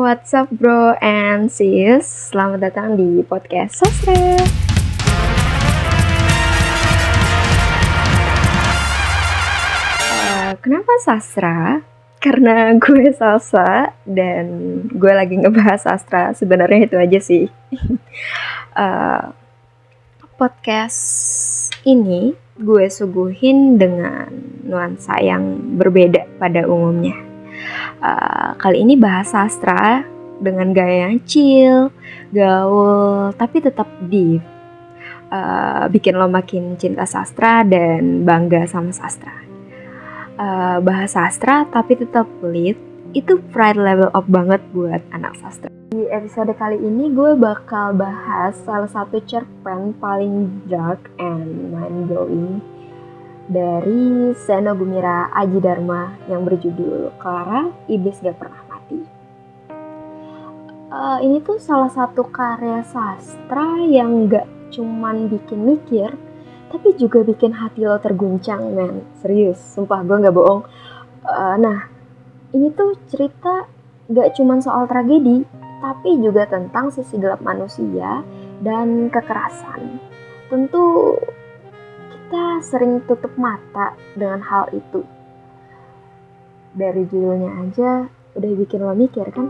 what's up bro and sis? Selamat datang di podcast Sastra. Kenapa sastra? Karena gue salsa dan gue lagi ngebahas sastra. Sebenarnya itu aja sih. Podcast ini gue suguhin dengan nuansa yang berbeda pada umumnya. Kali ini bahas sastra dengan gaya yang chill, gaul, tapi tetap deep. Bikin lo makin cinta sastra dan bangga sama sastra. Bahas sastra tapi tetap lit, itu pride level up banget buat anak sastra. Di episode kali ini gue bakal bahas salah satu cerpen paling dark and mind-blowing dari Seno Gumira Adjidharma yang berjudul Clara, Iblis Gak Pernah Mati. Ini tuh salah satu karya sastra yang gak cuman bikin mikir, tapi juga bikin hati lo terguncang, men. Serius, sumpah gue gak bohong. Nah, ini tuh cerita gak cuman soal tragedi, tapi juga tentang sisi gelap manusia dan kekerasan. Tentu kita sering tutup mata dengan hal itu. Dari judulnya aja udah bikin lo mikir kan,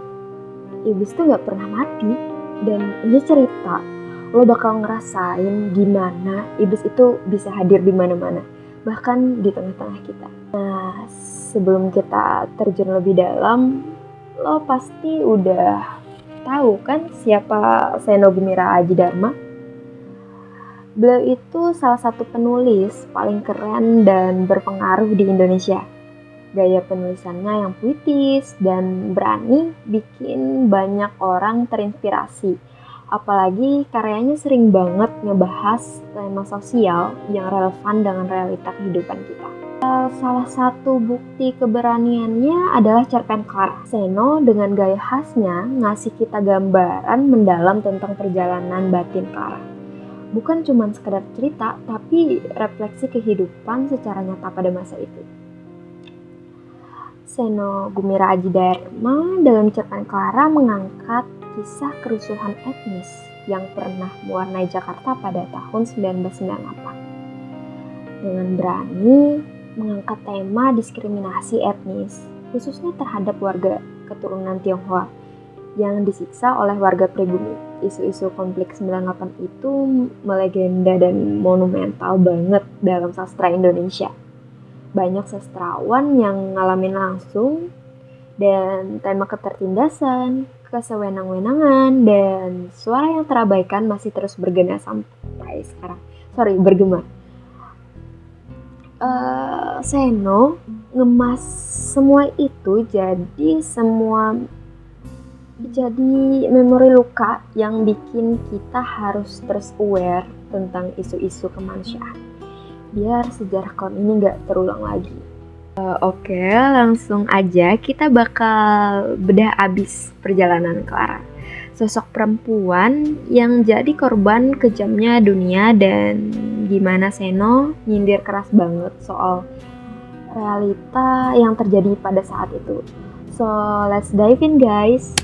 iblis tuh gak pernah mati. Dan ini cerita lo bakal ngerasain gimana iblis itu bisa hadir di mana-mana, bahkan di tengah-tengah kita. Nah, sebelum kita terjun lebih dalam, lo pasti udah tahu kan siapa Seno Gumira Adjidharma? Beliau itu salah satu penulis paling keren dan berpengaruh di Indonesia. Gaya penulisannya yang puitis dan berani bikin banyak orang terinspirasi. Apalagi karyanya sering banget ngebahas tema sosial yang relevan dengan realita kehidupan kita. Salah satu bukti keberaniannya adalah cerpen Clara. Seno dengan gaya khasnya ngasih kita gambaran mendalam tentang perjalanan batin Clara. Bukan cuma sekedar cerita, tapi refleksi kehidupan secara nyata pada masa itu. Seno Gumira Adjidharma dalam cerpen Clara mengangkat kisah kerusuhan etnis yang pernah mewarnai Jakarta pada tahun 1998. Dengan berani mengangkat tema diskriminasi etnis, khususnya terhadap warga keturunan Tionghoa yang disiksa oleh warga pribumi. Isu-isu konflik 98 itu melegenda dan monumental banget dalam sastra Indonesia. Banyak sastrawan yang ngalamin langsung, dan tema ketertindasan, kesewenang-wenangan, dan suara yang terabaikan masih terus bergema sampai sekarang. Bergema. Seno ngemas semua itu jadi memori luka yang bikin kita harus terus aware tentang isu-isu kemanusiaan, biar sejarah kelam ini gak terulang lagi. Oke, langsung aja kita bakal bedah abis perjalanan Clara. Sosok perempuan yang jadi korban kejamnya dunia dan gimana Seno nyindir keras banget soal realita yang terjadi pada saat itu. So, let's dive in guys.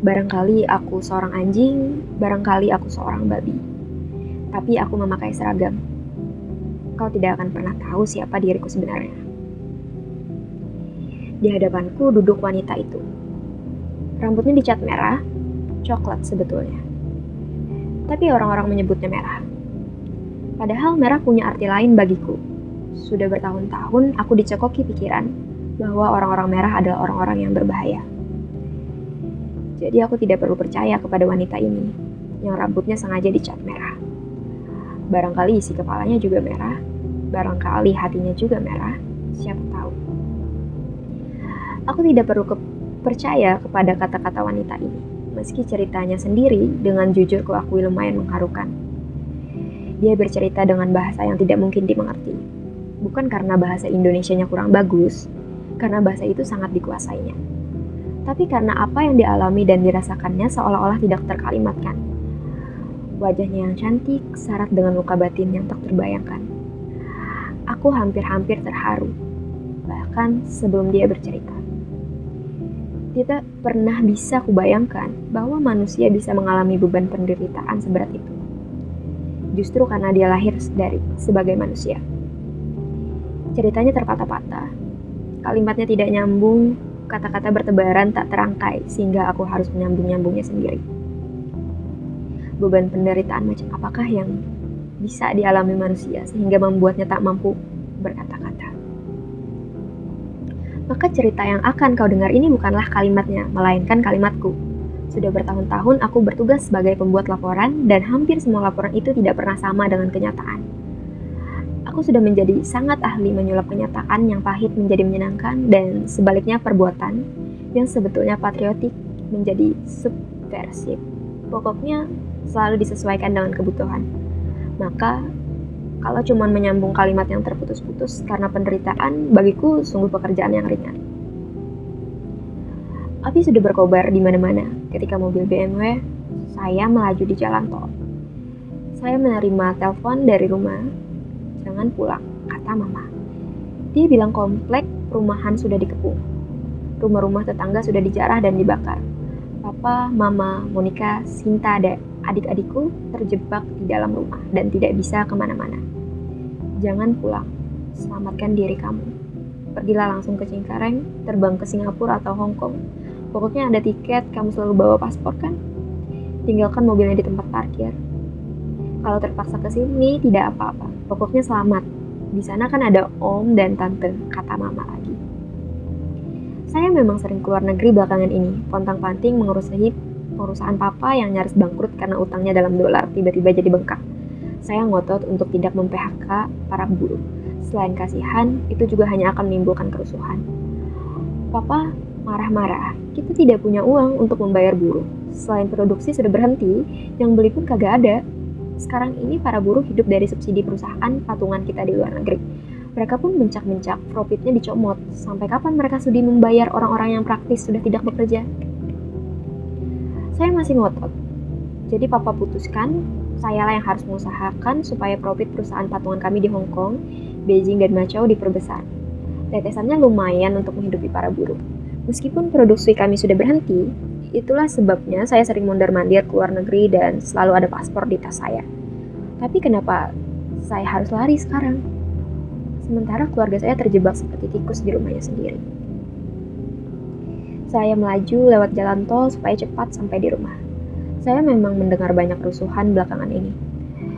Barangkali aku seorang anjing, barangkali aku seorang babi. Tapi aku memakai seragam. Kau tidak akan pernah tahu siapa diriku sebenarnya. Di hadapanku duduk wanita itu. Rambutnya dicat merah, coklat sebetulnya. Tapi orang-orang menyebutnya merah. Padahal merah punya arti lain bagiku. Sudah bertahun-tahun aku dicekoki pikiran bahwa orang-orang merah adalah orang-orang yang berbahaya. Jadi aku tidak perlu percaya kepada wanita ini yang rambutnya sengaja dicat merah. Barangkali isi kepalanya juga merah, barangkali hatinya juga merah, siapa tahu. Aku tidak perlu percaya kepada kata-kata wanita ini, meski ceritanya sendiri dengan jujur kuakui lumayan mengharukan. Dia bercerita dengan bahasa yang tidak mungkin dimengerti, bukan karena bahasa Indonesianya kurang bagus, karena bahasa itu sangat dikuasainya, tapi karena apa yang dialami dan dirasakannya seolah-olah tidak terkalimatkan. Wajahnya yang cantik, syarat dengan luka batin yang tak terbayangkan. Aku hampir-hampir terharu, bahkan sebelum dia bercerita. Tidak pernah bisa kubayangkan bahwa manusia bisa mengalami beban penderitaan seberat itu. Justru karena dia lahir sebagai manusia. Ceritanya terpatah-patah, kalimatnya tidak nyambung, kata-kata bertebaran tak terangkai sehingga aku harus menyambung-nyambungnya sendiri. Beban penderitaan macam apakah yang bisa dialami manusia sehingga membuatnya tak mampu berkata-kata? Maka cerita yang akan kau dengar ini bukanlah kalimatnya, melainkan kalimatku. Sudah bertahun-tahun aku bertugas sebagai pembuat laporan dan hampir semua laporan itu tidak pernah sama dengan kenyataan. Aku sudah menjadi sangat ahli menyulap kenyataan yang pahit menjadi menyenangkan dan sebaliknya perbuatan yang sebetulnya patriotik menjadi subversif. Pokoknya selalu disesuaikan dengan kebutuhan. Maka kalau cuma menyambung kalimat yang terputus-putus karena penderitaan, bagiku sungguh pekerjaan yang ringan. Api sudah berkobar di mana-mana ketika mobil BMW saya melaju di jalan tol. Saya menerima telepon dari rumah. Jangan pulang, kata mama. Dia bilang komplek perumahan sudah dikepung. Rumah-rumah tetangga sudah dijarah dan dibakar. Papa, mama, Monica, Sinta, dan adik-adikku terjebak di dalam rumah dan tidak bisa kemana-mana. Jangan pulang, selamatkan diri kamu. Pergilah langsung ke Cengkareng, terbang ke Singapura atau Hong Kong. Pokoknya ada tiket, kamu selalu bawa paspor kan? Tinggalkan mobilnya di tempat parkir. Kalau terpaksa ke sini, tidak apa-apa. Pokoknya selamat. Di sana kan ada om dan tante, kata mama lagi. Saya memang sering keluar negeri belakangan ini, pontang-panting mengurus perusahaan papa yang nyaris bangkrut karena utangnya dalam dolar tiba-tiba jadi bengkak. Saya ngotot untuk tidak mem-PHK para buruh. Selain kasihan, itu juga hanya akan menimbulkan kerusuhan. Papa marah-marah, kita tidak punya uang untuk membayar buruh. Selain produksi sudah berhenti, yang beli pun kagak ada. Sekarang ini para buruh hidup dari subsidi perusahaan patungan kita di luar negeri. Mereka pun mencak-mencak, profitnya dicomot. Sampai kapan mereka sudi membayar orang-orang yang praktis sudah tidak bekerja? Saya masih ngotot. Jadi papa putuskan, sayalah yang harus mengusahakan supaya profit perusahaan patungan kami di Hong Kong, Beijing, dan Macau diperbesar. Tetesannya lumayan untuk menghidupi para buruh. Meskipun produksi kami sudah berhenti, itulah sebabnya saya sering mondar-mandir ke luar negeri dan selalu ada paspor di tas saya. Tapi kenapa saya harus lari sekarang? Sementara keluarga saya terjebak seperti tikus di rumahnya sendiri. Saya melaju lewat jalan tol supaya cepat sampai di rumah. Saya memang mendengar banyak kerusuhan belakangan ini.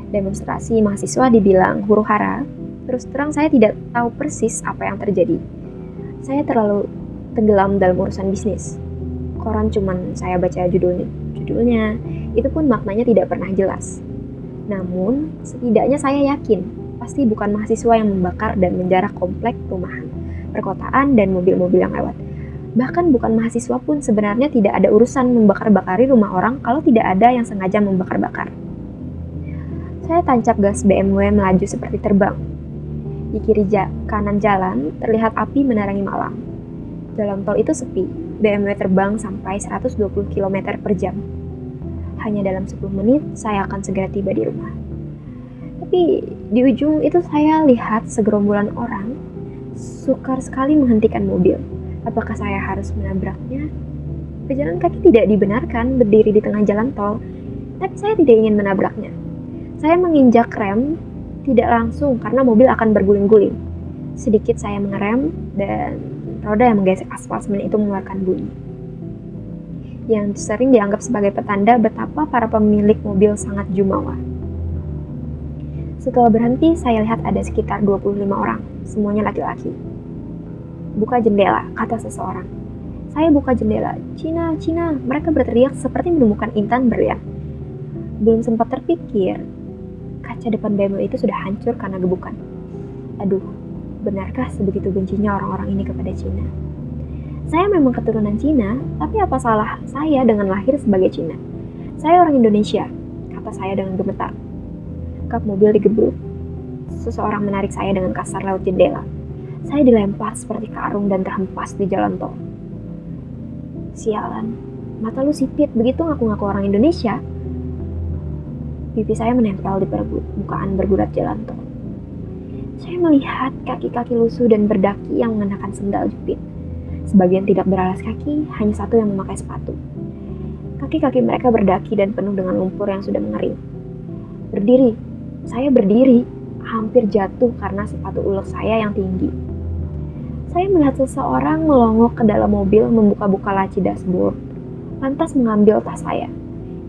Demonstrasi mahasiswa dibilang huru-hara, terus terang saya tidak tahu persis apa yang terjadi. Saya terlalu tenggelam dalam urusan bisnis. Koran cuman saya baca judulnya, itu pun maknanya tidak pernah jelas. Namun, setidaknya saya yakin, pasti bukan mahasiswa yang membakar dan menjarah komplek perumahan, perkotaan, dan mobil-mobil yang lewat. Bahkan bukan mahasiswa pun sebenarnya tidak ada urusan membakar-bakari rumah orang kalau tidak ada yang sengaja membakar-bakar. Saya tancap gas BMW melaju seperti terbang. Di kiri kanan jalan terlihat api menerangi malam. Jalan tol itu sepi, BMW terbang sampai 120 km per jam. Hanya dalam 10 menit saya akan segera tiba di rumah. Tapi di ujung itu saya lihat segerombolan orang sukar sekali menghentikan mobil. Apakah saya harus menabraknya? Pejalan kaki tidak dibenarkan berdiri di tengah jalan tol, tapi saya tidak ingin menabraknya. Saya menginjak rem tidak langsung karena mobil akan berguling-guling. Sedikit saya mengerem dan roda yang menggesek aspal semen itu mengeluarkan bunyi. Yang sering dianggap sebagai petanda betapa para pemilik mobil sangat jumawa. Setelah berhenti, saya lihat ada sekitar 25 orang, semuanya laki-laki. Buka jendela, kata seseorang. Saya buka jendela. Cina, Cina. Mereka berteriak seperti menemukan intan berlian. Belum sempat terpikir, kaca depan BMW itu sudah hancur karena gebukan. Aduh, benarkah sebegitu bencinya orang-orang ini kepada Cina? Saya memang keturunan Cina, tapi apa salah saya dengan lahir sebagai Cina? Saya orang Indonesia, kata saya dengan gemetar. Kap mobil digebruk. Seseorang menarik saya dengan kasar lewat jendela. Saya dilempar seperti karung dan terhempas di jalan tol. Sialan, mata lu sipit, begitu ngaku-ngaku orang Indonesia. Pipi saya menempel di permukaan bergurat jalan tol. Saya melihat kaki-kaki lusuh dan berdaki yang mengenakan sendal jepit. Sebagian tidak beralas kaki, hanya satu yang memakai sepatu. Kaki-kaki mereka berdaki dan penuh dengan lumpur yang sudah mengering. Berdiri, saya berdiri, hampir jatuh karena sepatu ulek saya yang tinggi. Saya melihat seseorang melongok ke dalam mobil membuka-buka laci dashboard, lantas mengambil tas saya.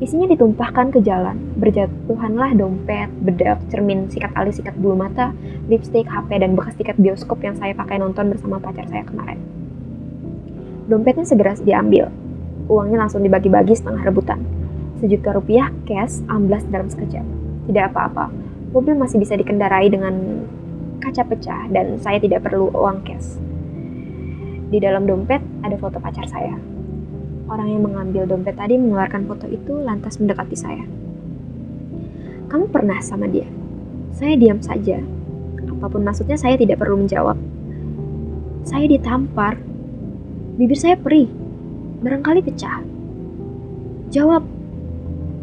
Isinya ditumpahkan ke jalan, berjatuhanlah dompet, bedak, cermin, sikat alis, sikat bulu mata, lipstik, HP, dan bekas tiket bioskop yang saya pakai nonton bersama pacar saya kemarin. Dompetnya segera diambil, uangnya langsung dibagi-bagi setengah rebutan. Rp1.000.000 cash amblas dalam sekejap. Tidak apa-apa, mobil masih bisa dikendarai dengan kaca pecah dan saya tidak perlu uang cash. Di dalam dompet ada foto pacar saya. Orang yang mengambil dompet tadi mengeluarkan foto itu lantas mendekati saya. Kamu pernah sama dia? Saya diam saja. Apapun maksudnya saya tidak perlu menjawab. Saya ditampar. Bibir saya perih. Barangkali pecah. Jawab.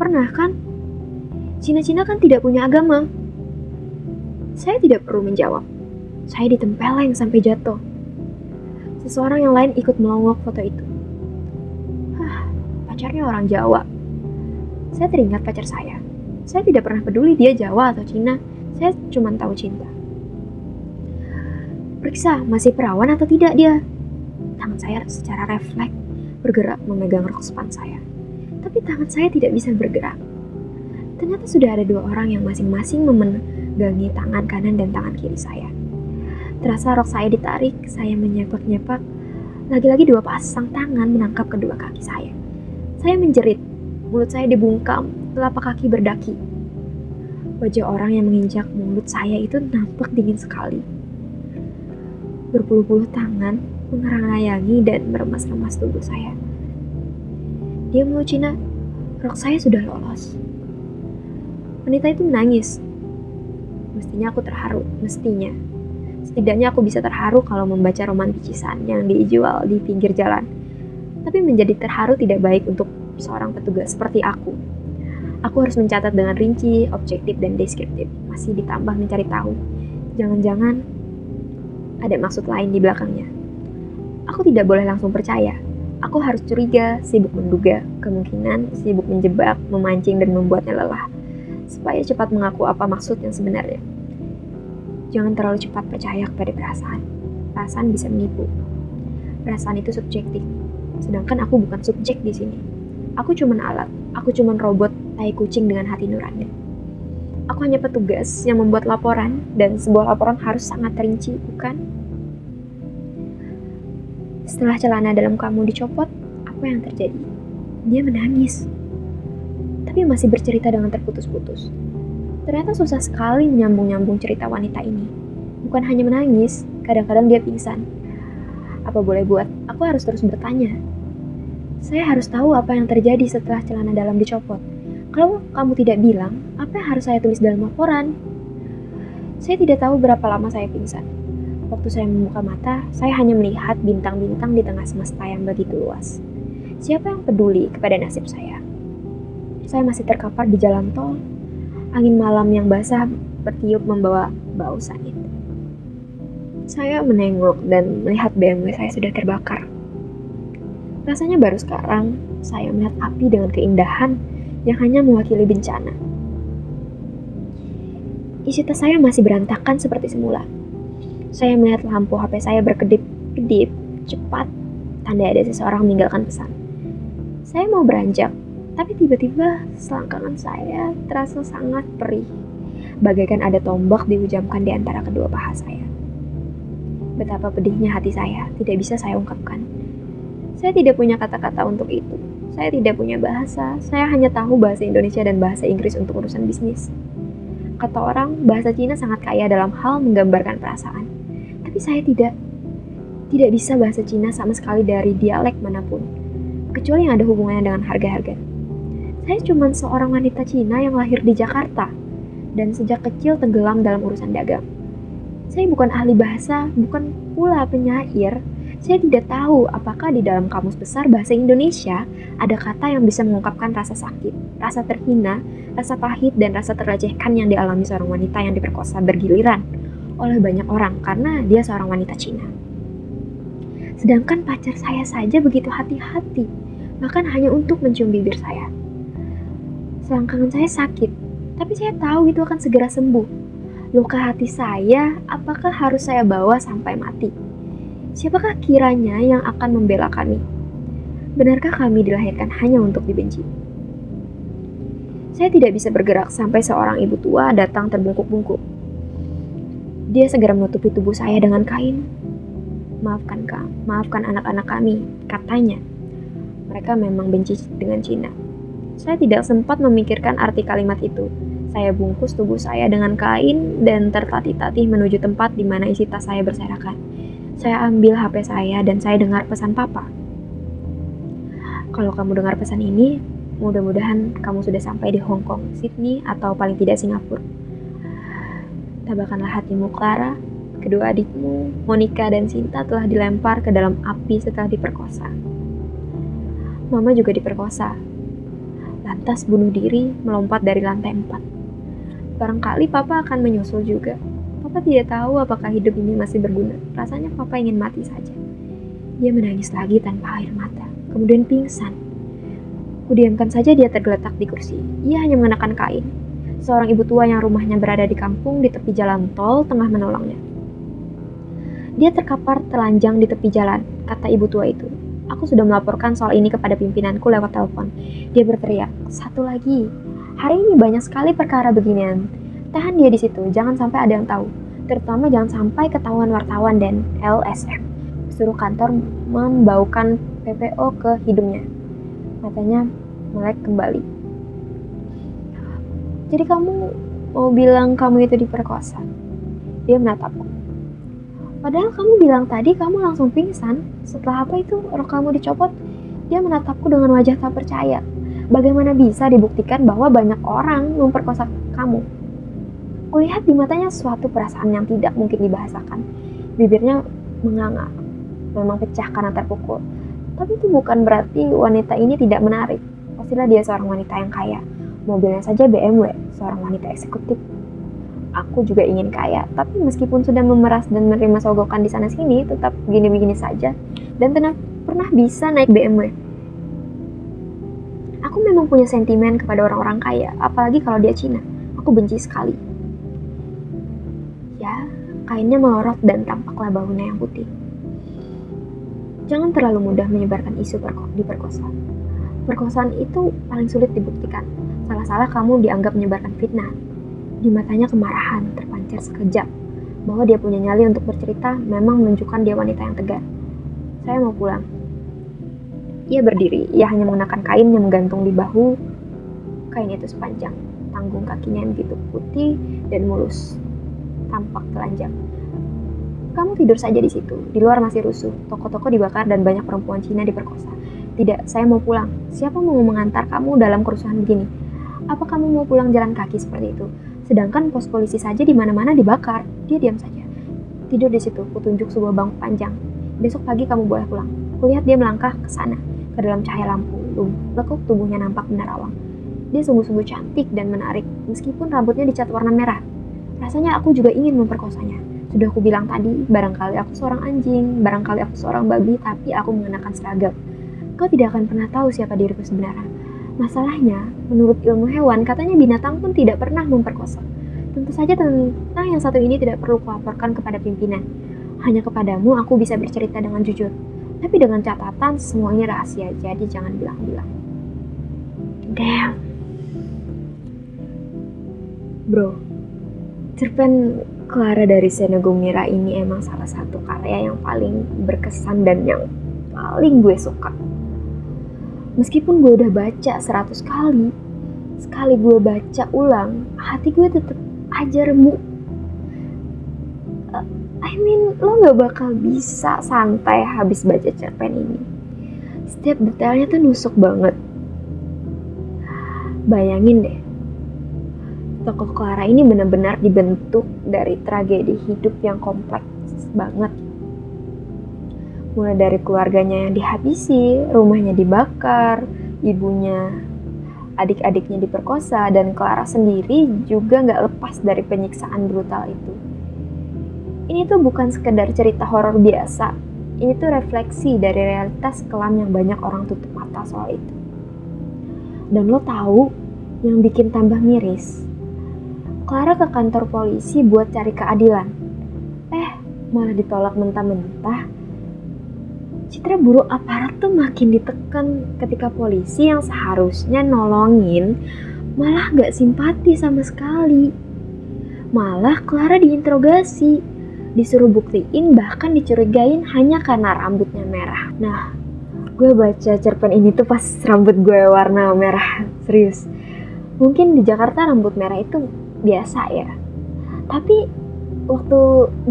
Pernah kan? Cina-Cina kan tidak punya agama. Saya tidak perlu menjawab. Saya ditempeleng sampai jatuh. Seseorang yang lain ikut melongok foto itu. Pacarnya orang Jawa. Saya teringat pacar saya. Saya tidak pernah peduli dia Jawa atau Cina. Saya cuma tahu cinta. Periksa masih perawan atau tidak dia. Tangan saya secara refleks bergerak memegang rok span saya. Tapi tangan saya tidak bisa bergerak. Ternyata sudah ada dua orang yang masing-masing memegangi tangan kanan dan tangan kiri saya. Terasa rok saya ditarik, saya menyepak-nyepak. Lagi-lagi dua pasang tangan menangkap kedua kaki saya. Saya menjerit, mulut saya dibungkam, telapak kaki berdaki. Wajah orang yang menginjak mulut saya itu nampak dingin sekali. Berpuluh-puluh tangan mengerangayangi dan meremas-remas tubuh saya. Dia mulut Cina, rok saya sudah lolos. Wanita itu menangis. Mestinya aku terharu, mestinya. Setidaknya aku bisa terharu kalau membaca roman picisan yang dijual di pinggir jalan. Tapi menjadi terharu tidak baik untuk seorang petugas seperti aku. Aku harus mencatat dengan rinci, objektif, dan deskriptif. Masih ditambah mencari tahu. Jangan-jangan ada maksud lain di belakangnya. Aku tidak boleh langsung percaya. Aku harus curiga, sibuk menduga, kemungkinan sibuk menjebak, memancing, dan membuatnya lelah. Supaya cepat mengaku apa maksud yang sebenarnya. Jangan terlalu cepat percaya kepada perasaan. Perasaan bisa menipu. Perasaan itu subjektif. Sedangkan aku bukan subjek di sini. Aku cuman alat. Aku cuman robot tai kucing dengan hati nurani. Aku hanya petugas yang membuat laporan dan sebuah laporan harus sangat rinci, bukan? Setelah celana dalam kamu dicopot, apa yang terjadi? Dia menangis. Tapi masih bercerita dengan terputus-putus. Ternyata susah sekali menyambung-nyambung cerita wanita ini. Bukan hanya menangis, kadang-kadang dia pingsan. Apa boleh buat? Aku harus terus bertanya. Saya harus tahu apa yang terjadi setelah celana dalam dicopot. Kalau kamu tidak bilang, apa yang harus saya tulis dalam laporan? Saya tidak tahu berapa lama saya pingsan. Waktu saya membuka mata, saya hanya melihat bintang-bintang di tengah semesta yang begitu luas. Siapa yang peduli kepada nasib saya? Saya masih terkapar di jalan tol. Angin malam yang basah bertiup membawa bau sangit. Saya menengok dan melihat BMW saya sudah terbakar. Rasanya baru sekarang saya melihat api dengan keindahan yang hanya mewakili bencana. Isi tas saya masih berantakan seperti semula. Saya melihat lampu HP saya berkedip-kedip cepat, tanda ada seseorang meninggalkan pesan. Saya mau beranjak, tapi tiba-tiba selangkangan saya terasa sangat perih, bagaikan ada tombak dihujamkan di antara kedua paha saya. Betapa pedihnya hati saya, tidak bisa saya ungkapkan. Saya tidak punya kata-kata untuk itu. Saya tidak punya bahasa. Saya hanya tahu bahasa Indonesia dan bahasa Inggris untuk urusan bisnis. Kata orang, bahasa Cina sangat kaya dalam hal menggambarkan perasaan. Tapi saya tidak bisa bahasa Cina sama sekali dari dialek manapun, kecuali yang ada hubungannya dengan harga-harga. Saya cuma seorang wanita Cina yang lahir di Jakarta dan sejak kecil tenggelam dalam urusan dagang. Saya bukan ahli bahasa, bukan pula penyair. Saya tidak tahu apakah di dalam kamus besar bahasa Indonesia ada kata yang bisa mengungkapkan rasa sakit, rasa terhina, rasa pahit, dan rasa terlecehkan yang dialami seorang wanita yang diperkosa bergiliran oleh banyak orang karena dia seorang wanita Cina. Sedangkan pacar saya saja begitu hati-hati, bahkan hanya untuk mencium bibir saya. Selangkangan saya sakit, tapi saya tahu itu akan segera sembuh. Luka hati saya, apakah harus saya bawa sampai mati? Siapakah kiranya yang akan membela kami? Benarkah kami dilahirkan hanya untuk dibenci? Saya tidak bisa bergerak sampai seorang ibu tua datang terbungkuk-bungkuk. Dia segera menutupi tubuh saya dengan kain. Maafkan anak-anak kami, katanya. Mereka memang benci dengan Cina. Saya tidak sempat memikirkan arti kalimat itu. Saya bungkus tubuh saya dengan kain dan tertatih-tatih menuju tempat di mana isi tas saya berserakan. Saya ambil HP saya dan saya dengar pesan papa. Kalau kamu dengar pesan ini, mudah-mudahan kamu sudah sampai di Hong Kong, Sydney, atau paling tidak Singapura. Tabahkanlah hatimu, Clara. Kedua adikmu, Monica dan Sinta, telah dilempar ke dalam api setelah diperkosa. Mama juga diperkosa. Lantas bunuh diri melompat dari lantai 4. Barangkali papa akan menyusul juga. Papa tidak tahu apakah hidup ini masih berguna. Rasanya papa ingin mati saja. Dia menangis lagi tanpa air mata, kemudian pingsan. Kudiamkan saja dia tergeletak di kursi. Ia hanya mengenakan kain. Seorang ibu tua yang rumahnya berada di kampung di tepi jalan tol tengah menolongnya. Dia terkapar telanjang di tepi jalan, kata ibu tua itu. Aku sudah melaporkan soal ini kepada pimpinanku lewat telepon. Dia berteriak, satu lagi. Hari ini banyak sekali perkara beginian. Tahan dia di situ, jangan sampai ada yang tahu. Terutama jangan sampai ketahuan wartawan dan LSM. Suruh kantor membaukan PPO ke hidungnya. Matanya melek kembali. Jadi kamu mau bilang kamu itu diperkosa? Dia menatapku. Padahal kamu bilang tadi kamu langsung pingsan. Setelah apa itu rok kamu dicopot? Dia menatapku dengan wajah tak percaya. Bagaimana bisa dibuktikan bahwa banyak orang memperkosa kamu? Kulihat di matanya suatu perasaan yang tidak mungkin dibahasakan. Bibirnya menganga. Memang pecah karena terpukul. Tapi itu bukan berarti wanita ini tidak menarik. Pastilah dia seorang wanita yang kaya. Mobilnya saja BMW, seorang wanita eksekutif. Aku juga ingin kaya, tapi meskipun sudah memeras dan menerima sogokan di sana-sini, tetap begini-begini saja. Dan tidak pernah bisa naik BMW. Aku memang punya sentimen kepada orang-orang kaya, apalagi kalau dia Cina. Aku benci sekali. Ya, kainnya melorot dan tampaklah bahunya yang putih. Jangan terlalu mudah menyebarkan isu diperkosa. Perkosaan itu paling sulit dibuktikan. Salah-salah kamu dianggap menyebarkan fitnah. Di matanya kemarahan terpancar sekejap. Bahwa dia punya nyali untuk bercerita memang menunjukkan dia wanita yang tegar. Saya mau pulang. Ia berdiri. Ia hanya mengenakan kain yang menggantung di bahu. Kain itu sepanjang. Tanggung kakinya yang begitu putih dan mulus. Tampak telanjang. Kamu tidur saja di situ. Di luar masih rusuh. Toko-toko dibakar dan banyak perempuan Cina diperkosa. Tidak, saya mau pulang. Siapa mau mengantar kamu dalam kerusuhan begini? Apa kamu mau pulang jalan kaki seperti itu? Sedangkan pos polisi saja di mana-mana dibakar. Dia diam saja. Tidur di situ, kutunjuk sebuah bangku panjang. Besok pagi kamu boleh pulang. Kulihat dia melangkah ke sana, ke dalam cahaya lampu. Lekuk tubuhnya nampak menerawang. Dia sungguh-sungguh cantik dan menarik, meskipun rambutnya dicat warna merah. Rasanya aku juga ingin memperkosanya. Sudah aku bilang tadi, barangkali aku seorang anjing, barangkali aku seorang babi, tapi aku mengenakan seragam. Kau tidak akan pernah tahu siapa diriku sebenarnya. Masalahnya, menurut ilmu hewan, katanya binatang pun tidak pernah memperkosa. Tentu saja tentang yang satu ini tidak perlu kulaporkan kepada pimpinan. Hanya kepadamu aku bisa bercerita dengan jujur. Tapi dengan catatan semua ini rahasia, jadi jangan bilang-bilang. Damn. Bro, cerpen Clara dari Senegumira ini emang salah satu karya yang paling berkesan dan yang paling gue suka. Meskipun gue udah baca 100 kali, sekali gue baca ulang, hati gue tetep aja remuk. Lo gak bakal bisa santai habis baca cerpen ini. Setiap detailnya tuh nusuk banget. Bayangin deh, tokoh Clara ini benar-benar dibentuk dari tragedi hidup yang kompleks banget. Mulai dari keluarganya yang dihabisi, rumahnya dibakar, ibunya, adik-adiknya diperkosa, dan Clara sendiri juga gak lepas dari penyiksaan brutal itu. Ini tuh bukan sekedar cerita horor biasa. Ini tuh refleksi dari realitas kelam yang banyak orang tutup mata soal itu. Dan lo tahu yang bikin tambah miris? Clara ke kantor polisi buat cari keadilan. Malah ditolak mentah-mentah. Citra buruk aparat tuh makin ditekan ketika polisi yang seharusnya nolongin malah gak simpati sama sekali. Malah Clara diinterogasi, disuruh buktiin, bahkan dicurigain hanya karena rambutnya merah. Nah, gue baca cerpen ini tuh pas rambut gue warna merah, serius. Mungkin di Jakarta rambut merah itu biasa ya. Tapi waktu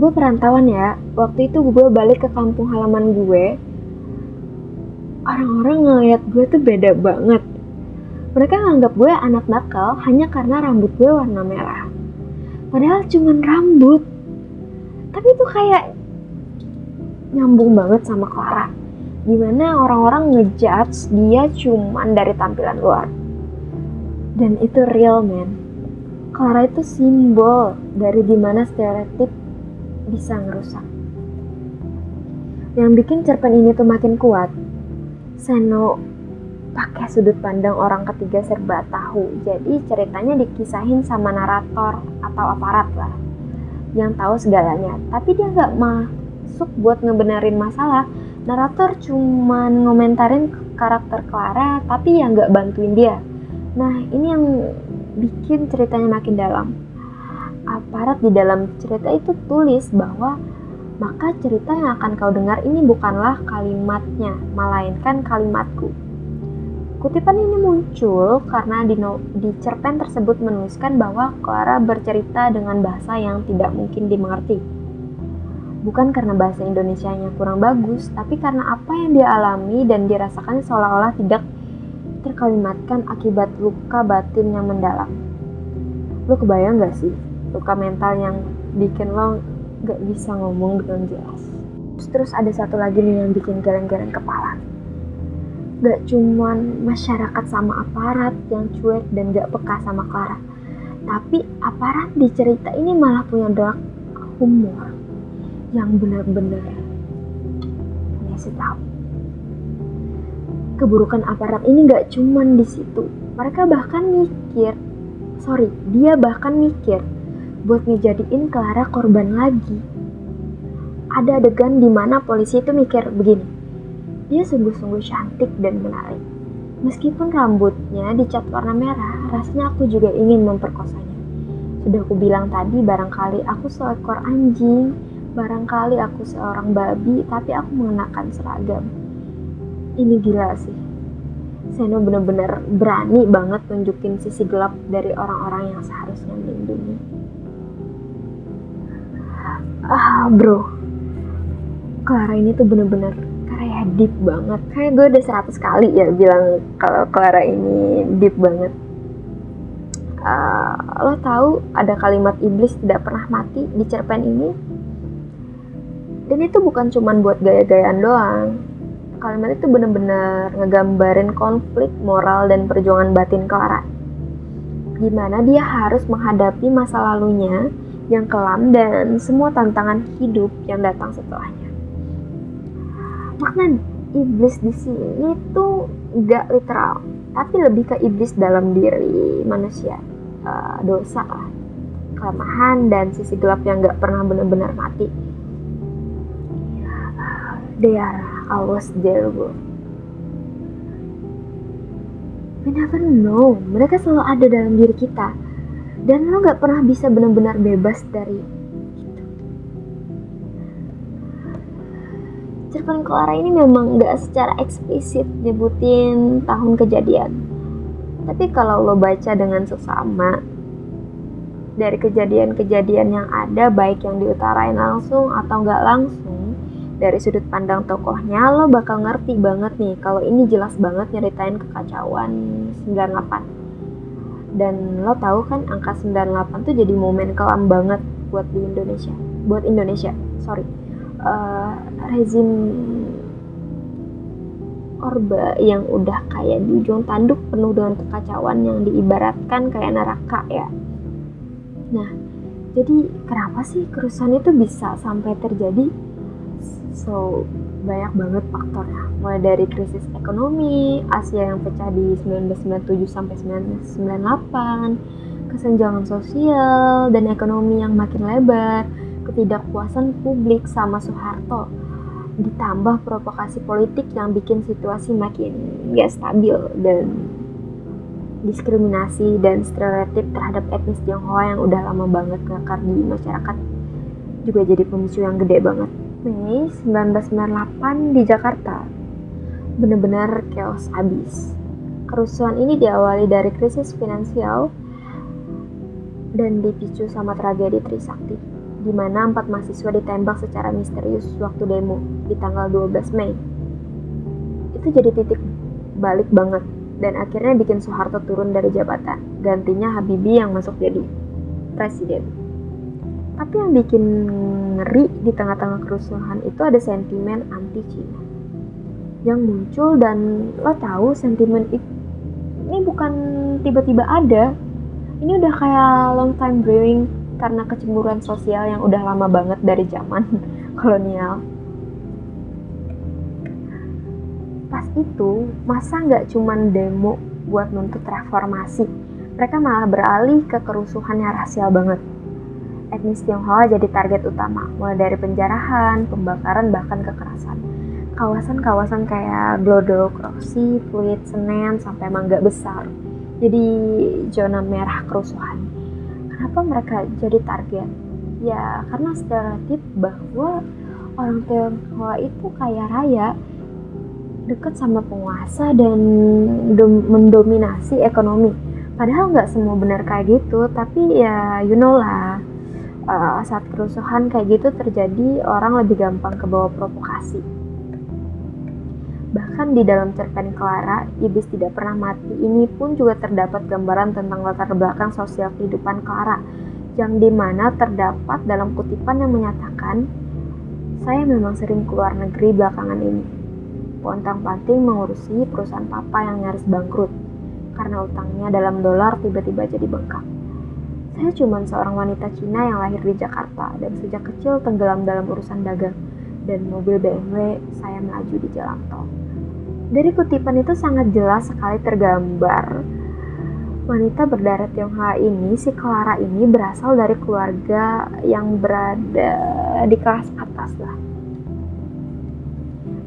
gue perantauan ya, waktu itu gue balik ke kampung halaman gue, orang-orang ngeliat gue tuh beda banget. Mereka nganggap gue anak nakal hanya karena rambut gue warna merah. Padahal cuman rambut. Tapi itu kayak nyambung banget sama Clara. Dimana orang-orang ngejudge dia cuman dari tampilan luar. Dan itu real, man. Clara itu simbol dari dimana stereotip bisa ngerusak. Yang bikin cerpen ini tuh makin kuat, Seno pakai sudut pandang orang ketiga serba tahu. Jadi ceritanya dikisahin sama narator atau aparat lah, yang tahu segalanya. Tapi dia nggak masuk buat ngebenerin masalah. Narator cuman ngomentarin karakter Clara, tapi ya nggak bantuin dia. Nah, ini yang bikin ceritanya makin dalam. Aparat di dalam cerita itu tulis bahwa maka cerita yang akan kau dengar ini bukanlah kalimatnya, melainkan kalimatku. Kutipan ini muncul karena di cerpen tersebut menuliskan bahwa Clara bercerita dengan bahasa yang tidak mungkin dimengerti. Bukan karena bahasa Indonesianya kurang bagus, tapi karena apa yang dia alami dan dirasakan seolah-olah tidak terkalimatkan akibat luka batin yang mendalam. Lo kebayang gak sih luka mental yang bikin lo gak bisa ngomong dengan jelas? Terus ada satu lagi nih yang bikin geleng-geleng kepala. Gak cuman masyarakat sama aparat yang cuek dan gak peka sama Clara, tapi aparat di cerita ini malah punya dark humor yang benar-benar ngasih tahu. Keburukan aparat ini gak cuman di situ. Dia bahkan mikir buat ngejadiin Clara korban lagi. Ada adegan dimana polisi itu mikir begini, dia sungguh-sungguh cantik dan menarik. Meskipun rambutnya dicat warna merah, rasanya aku juga ingin memperkosanya. Sudah aku bilang tadi, barangkali aku seekor anjing, barangkali aku seorang babi, tapi aku mengenakan seragam. Ini gila sih. Seno benar-benar berani banget tunjukin sisi gelap dari orang-orang yang seharusnya melindungi. Bro, Clara ini tuh benar-benar kayak deep banget. Kayak gue udah 100 kali ya bilang kalau Clara ini deep banget. Lo tahu ada kalimat iblis tidak pernah mati di cerpen ini? Dan itu bukan cuman buat gaya-gayaan doang. Kalimat itu benar-benar ngegambarin konflik moral dan perjuangan batin Clara. Gimana dia harus menghadapi masa lalunya yang kelam dan semua tantangan hidup yang datang setelahnya. Makna iblis di sini tuh gak literal, tapi lebih ke iblis dalam diri manusia, dosa lah, kelemahan dan sisi gelap yang gak pernah benar-benar mati. They are always there, bro. We never know, mereka selalu ada dalam diri kita, dan lo gak pernah bisa benar-benar bebas dari itu. Cerpen Clara ini memang gak secara eksplisit nyebutin tahun kejadian, tapi kalau lo baca dengan seksama dari kejadian-kejadian yang ada, baik yang diutarain langsung atau gak langsung, dari sudut pandang tokohnya, lo bakal ngerti banget nih kalau ini jelas banget nyeritain kekacauan 98. Dan lo tahu kan angka 98 tuh jadi momen kelam banget buat Indonesia. Rezim Orba yang udah kayak di ujung tanduk penuh dengan kekacauan yang diibaratkan kayak neraka ya. Nah, Jadi kenapa sih kerusuhan itu bisa sampai terjadi? So, banyak banget faktornya. Mulai dari krisis ekonomi, Asia yang pecah di 1997 sampai 1998, kesenjangan sosial dan ekonomi yang makin lebar, ketidakpuasan publik sama Soeharto, ditambah provokasi politik yang bikin situasi makin gak stabil, dan diskriminasi dan stereotip terhadap etnis Tionghoa yang udah lama banget ngakar di masyarakat juga jadi pemicu yang gede banget. Mei 1998 di Jakarta benar-benar chaos abis. Kerusuhan ini diawali dari krisis finansial dan dipicu sama tragedi Trisakti, di mana 4 mahasiswa ditembak secara misterius waktu demo di tanggal 12 Mei. Itu jadi titik balik banget dan akhirnya bikin Soeharto turun dari jabatan, gantinya Habibie yang masuk jadi presiden. Tapi yang bikin ngeri di tengah-tengah kerusuhan itu ada sentimen anti-Cina yang muncul, dan lo tahu sentimen ini bukan tiba-tiba ada. Ini udah kayak long time brewing karena kecemburuan sosial yang udah lama banget dari zaman kolonial. Pas itu, masa nggak cuman demo buat nuntut reformasi, mereka malah beralih ke kerusuhan yang rasial banget. Etnis Tionghoa jadi target utama, mulai dari penjarahan, pembakaran, bahkan kekerasan. Kawasan-kawasan kayak Glodok, Roxy, Pluit, Senen, sampai Mangga Besar jadi zona merah kerusuhan. Kenapa mereka jadi target? Ya karena stereotip bahwa orang Tionghoa itu kaya raya, dekat sama penguasa, dan mendominasi ekonomi. Padahal nggak semua benar kayak gitu, tapi ya you know lah, saat kerusuhan kayak gitu terjadi, orang lebih gampang kebawa provokasi. Bahkan di dalam cerpen Clara, Iblis Tidak Pernah Mati ini pun juga terdapat gambaran tentang latar belakang sosial kehidupan Clara, yang dimana terdapat dalam kutipan yang menyatakan, "Saya memang sering keluar negeri belakangan ini, pontang-panting mengurusi perusahaan papa yang nyaris bangkrut, karena utangnya dalam dolar tiba-tiba jadi bengkak. Saya cuma seorang wanita Cina yang lahir di Jakarta dan sejak kecil tenggelam dalam urusan dagang, dan mobil BMW saya melaju di jalan tol." Dari kutipan itu sangat jelas sekali tergambar wanita berdarah Tionghoa ini, si Clara ini, berasal dari keluarga yang berada di kelas atas lah.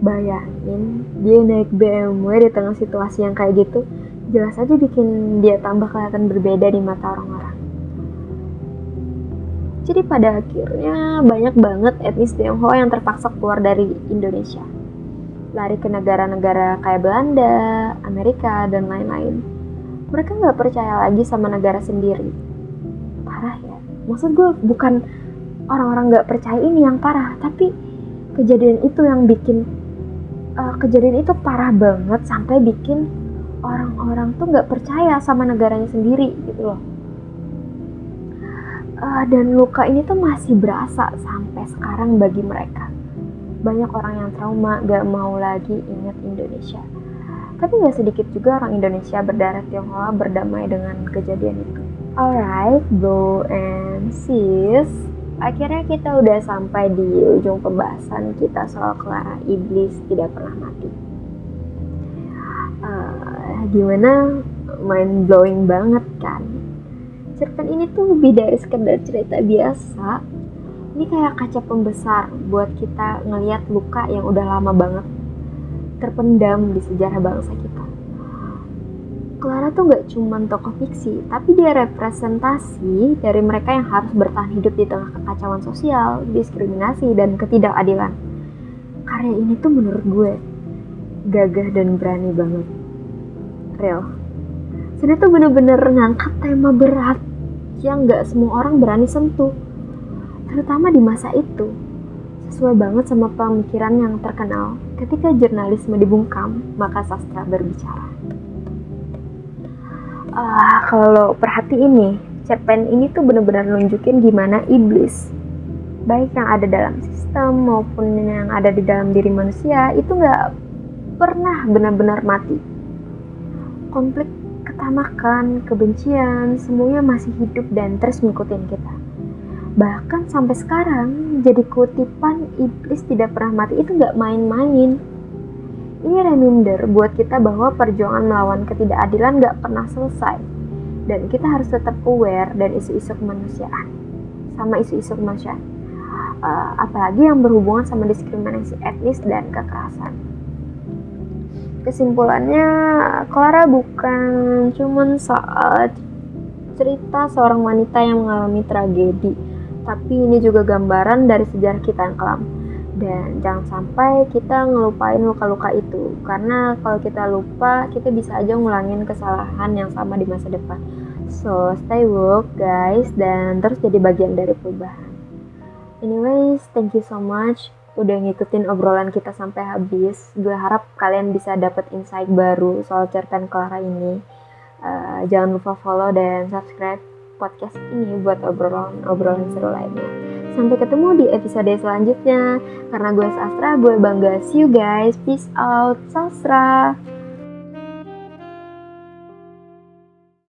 Bayangin dia naik BMW di tengah situasi yang kayak gitu, jelas aja bikin dia tambah kelihatan berbeda di mata orang-orang. Jadi pada akhirnya banyak banget etnis Tionghoa yang terpaksa keluar dari Indonesia, lari ke negara-negara kayak Belanda, Amerika, dan lain-lain. Mereka gak percaya lagi sama negara sendiri. Parah ya. Maksud gue bukan orang-orang gak percaya ini yang parah, tapi kejadian itu yang bikin kejadian itu parah banget sampai bikin orang-orang tuh gak percaya sama negaranya sendiri gitu loh. Dan luka ini tuh masih berasa sampai sekarang bagi mereka. Banyak orang yang trauma, gak mau lagi ingat Indonesia. Tapi gak sedikit juga orang Indonesia berdarah Tionghoa berdamai dengan kejadian itu. Alright bro and sis, akhirnya kita udah sampai di ujung pembahasan kita soal Clara Iblis Tidak Pernah Mati. Gimana? Mind blowing banget kan? Cerpen ini tuh lebih dari sekedar cerita biasa. Ini kayak kaca pembesar buat kita ngeliat luka yang udah lama banget terpendam di sejarah bangsa kita. Clara tuh gak cuman tokoh fiksi, tapi dia representasi dari mereka yang harus bertahan hidup di tengah kekacauan sosial, diskriminasi, dan ketidakadilan. Karya ini tuh menurut gue gagah dan berani banget. Real. Ini tuh bener-bener ngangkat tema berat yang gak semua orang berani sentuh, terutama di masa itu. Sesuai banget sama pemikiran yang terkenal, ketika jurnalisme dibungkam, maka sastra berbicara. Kalau perhatiin nih, cerpen ini tuh benar-benar nunjukin gimana iblis, baik yang ada dalam sistem maupun yang ada di dalam diri manusia, itu gak pernah benar-benar mati. Konflik, ketamakan, kebencian, semuanya masih hidup dan terus ngikutin kita. Bahkan sampai sekarang jadi kutipan iblis tidak pernah mati itu gak main-main. Ini reminder buat kita bahwa perjuangan melawan ketidakadilan gak pernah selesai. Dan kita harus tetap aware dan isu-isu kemanusiaan. Sama isu-isu kemanusiaan. Apalagi yang berhubungan sama diskriminasi etnis dan kekerasan. Kesimpulannya, Clara bukan cuman soal cerita seorang wanita yang mengalami tragedi, tapi ini juga gambaran dari sejarah kita yang kelam. Dan jangan sampai kita ngelupain luka-luka itu, karena kalau kita lupa, kita bisa aja ngulangin kesalahan yang sama di masa depan. So, stay woke guys, dan terus jadi bagian dari perubahan. Anyways, thank you so much udah ngikutin obrolan kita sampai habis. Gue harap kalian bisa dapat insight baru soal cerpen Clara ini. Jangan lupa follow dan subscribe podcast ini buat obrolan seru lainnya. Sampai ketemu di episode selanjutnya. Karena gue Sastra, gue bangga. See you guys. Peace out, Sastra.